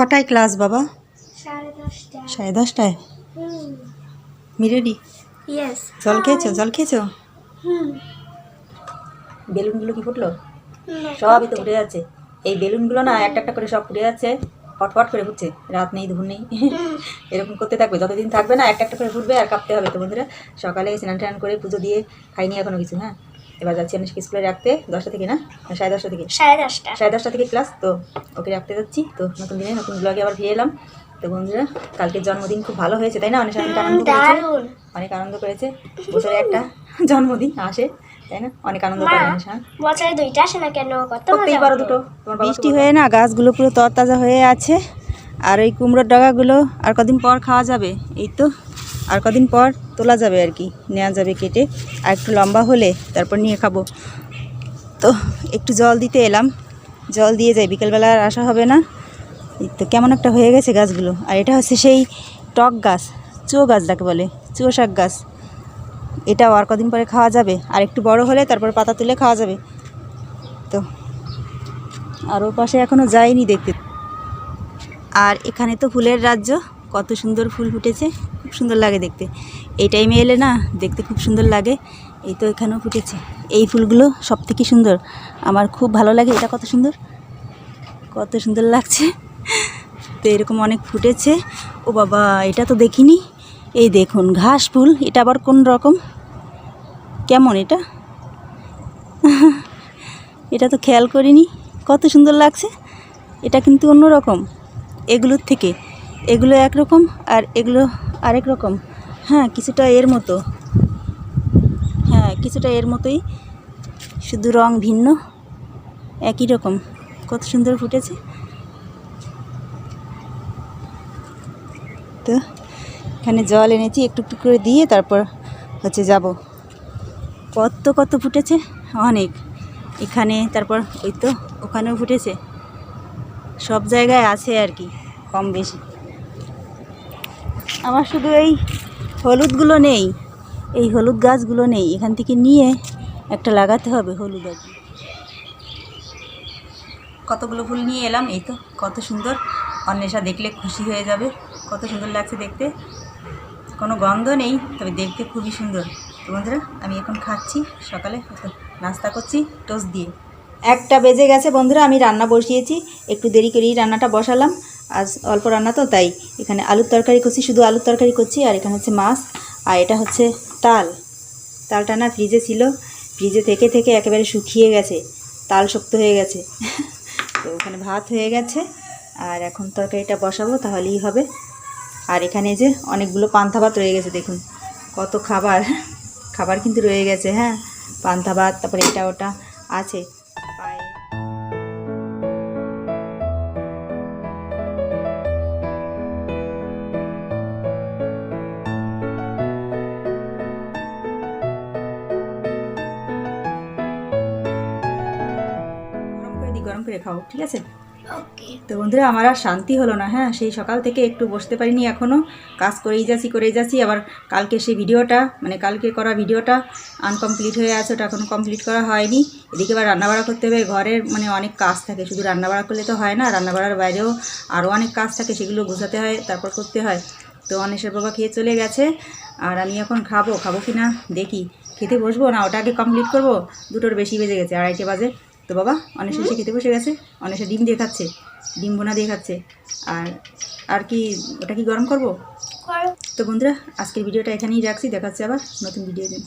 কটায় ক্লাস বাবা? 10:30। 10:30টায়? মিরেডি? ইয়েস। জল খেয়েছো? বেলুনগুলো কি ফুটলো? সবই তো ফুটে যাচ্ছে। এই বেলুনগুলো না একটা একটা করে সব ফুটে যাচ্ছে, ফটফট করে ফুটছে। রাত নেই দুপুর নেই, এরকম করতে থাকবে। যতদিন থাকবে না একটা একটা করে ফুটবে আর কাঁপতে হবে। তো বন্ধুরা সকালে স্নান টান করে পুজো দিয়ে খাইনি এখনো কিছু। হ্যাঁ, এবার যাচ্ছি আমি স্কুলে রাখতে 10টা থেকে, না 10:30 থেকে, 10:30 থেকে ক্লাস। তো ওকে রাখতে যাচ্ছি। তো নতুন দিনে নতুন ব্লগে আবার ফিরে এলাম। তো বন্ধুরা কালকের জন্মদিন খুব ভালো হয়েছে, তাই না? অনেক আনন্দ করেছে, অনেক আনন্দ করেছে। বছরে একটা জন্মদিন আসে, তাই না? অনেক আনন্দ করে অনিশা। বছরে 2টা আসে না কেন? করতেই পারো দুটো। বৃষ্টি হয়ে না গাছগুলো পুরো তরতাজা হয়ে আছে। আর এই কুমড়োর ডগাগুলো আর কদিন পর খাওয়া যাবে। এই তো আর কদিন পর তোলা যাবে আর কি, নেওয়া যাবে কেটে। আর একটু লম্বা হলে তারপর নিয়ে খাবো। তো একটু জল দিতে এলাম, জল দিয়ে যাই, বিকেলবেলা আর আসা হবে না। এই তো কেমন একটা হয়ে গেছে গাছগুলো। আর এটা হচ্ছে সেই টক গাছ, চুয়ো গাছ যাকে বলে, চুয়ো শাক গাছ। এটাও আর কদিন পরে খাওয়া যাবে। আর একটু বড় হলে তারপর পাতা তুলে খাওয়া যাবে। তো আর ওর পাশে এখনও যাইনি দেখতে। আর এখানে তো ফুলের রাজ্য, কত সুন্দর ফুল ফুটেছে, খুব সুন্দর লাগে দেখতে। এই টাইমে এলে না দেখতে খুব সুন্দর লাগে। এই তো এখানেও ফুটেছে। এই ফুলগুলো সব থেকে সুন্দর, আমার খুব ভালো লাগে। এটা কত সুন্দর, কত সুন্দর লাগছে। তো এরকম অনেক ফুটেছে। ও বাবা, এটা তো দেখিনি। এই দেখুন ঘাস ফুল, এটা আবার কোন রকম, কেমন এটা? এটা তো খেয়াল করিনি, কত সুন্দর লাগছে। এটা কিন্তু অন্য রকম এগুলোর থেকে। এগুলো একরকম আর এগুলো আরেক রকম। হ্যাঁ, কিছুটা এর মতো, হ্যাঁ কিছুটা এর মতোই, শুধু রং ভিন্ন, একই রকম। কত সুন্দর ফুটেছে। তো এখানে জল এনেছি, একটু একটু করে দিয়ে তারপর হচ্ছে যাব। কত কত ফুটেছে, অনেক। এখানে তারপর ওই তো ওখানেও ফুটেছে। সব জায়গায় আছে আর কি, কম বেশি। আমার শুধু এই হলুদগুলো নেই, এই হলুদ গাছগুলো নেই। এখান থেকে নিয়ে একটা লাগাতে হবে হলুদ আর কি। কতগুলো ফুল নিয়ে এলাম। এই তো কত সুন্দর, অন্বেষা দেখলে খুশি হয়ে যাবে। কত সুন্দর লাগছে দেখতে, কোনো গন্ধ নেই, তবে দেখতে খুবই সুন্দর। তো বন্ধুরা আমি এখন খাচ্ছি, সকালে নাস্তা করছি টোস্ট দিয়ে। 1টা বেজে গেছে বন্ধুরা, আমি রান্না বসিয়েছি। একটু দেরি করেই রান্নাটা বসালাম, আজ অল্প রান্না তো তাই। এখানে আলুর তরকারি করছি, শুধু আলুর তরকারি করছি। আর এখানে হচ্ছে মাছ, আর এটা হচ্ছে তালটা না ফ্রিজে ছিল, ফ্রিজে থেকে থেকে একেবারে শুকিয়ে গেছে, তাল শক্ত হয়ে গেছে। তো ওখানে ভাত হয়ে গেছে, আর এখন তরকারিটা বসাবো, তাহলেই হবে। আর এখানে যে অনেকগুলো পান্তা ভাত রয়ে গেছে, দেখুন কত খাবার খাবার কিন্তু রয়ে গেছে। হ্যাঁ, পান্তা ভাত, তারপরে এটা ওটা আছে। গরম করে খাও, ঠিক আছে? তো বন্ধুরা আমার আর শান্তি হলো না। হ্যাঁ, সেই সকাল থেকে একটু বসতে পারিনি, এখনও কাজ করেই যাচ্ছি। আবার কালকে সেই ভিডিওটা, মানে কালকে করা ভিডিওটা আনকমপ্লিট হয়ে আছে, ওটা এখনও কমপ্লিট করা হয়নি। এদিকে আবার রান্নাবাড়া করতে হবে, ঘরের মানে অনেক কাজ থাকে, শুধু রান্নাবাড়া করলে তো হয় না, রান্নাবাড়ার বাইরেও আরও অনেক কাজ থাকে, সেগুলো গোছাতে হয়, তারপর করতে হয়। তো অনেশের বাবা খেয়ে চলে গেছে, আর আমি এখন খাবো কি না দেখি। খেতে বসবো না, ওটা আগে কমপ্লিট করবো। 2টোর বেশি বেজে গেছে, 2:30 বাজে। তো বাবা অনেশে এসে খেতে বসে গেছে, অনেশে ডিম দিয়ে খাচ্ছে, ডিম বোনা দিয়ে খাচ্ছে। আর কি ওটা কি গরম করবো। তো বন্ধুরা আজকের ভিডিওটা এখানেই রাখছি, দেখাচ্ছে আবার নতুন ভিডিও দিন।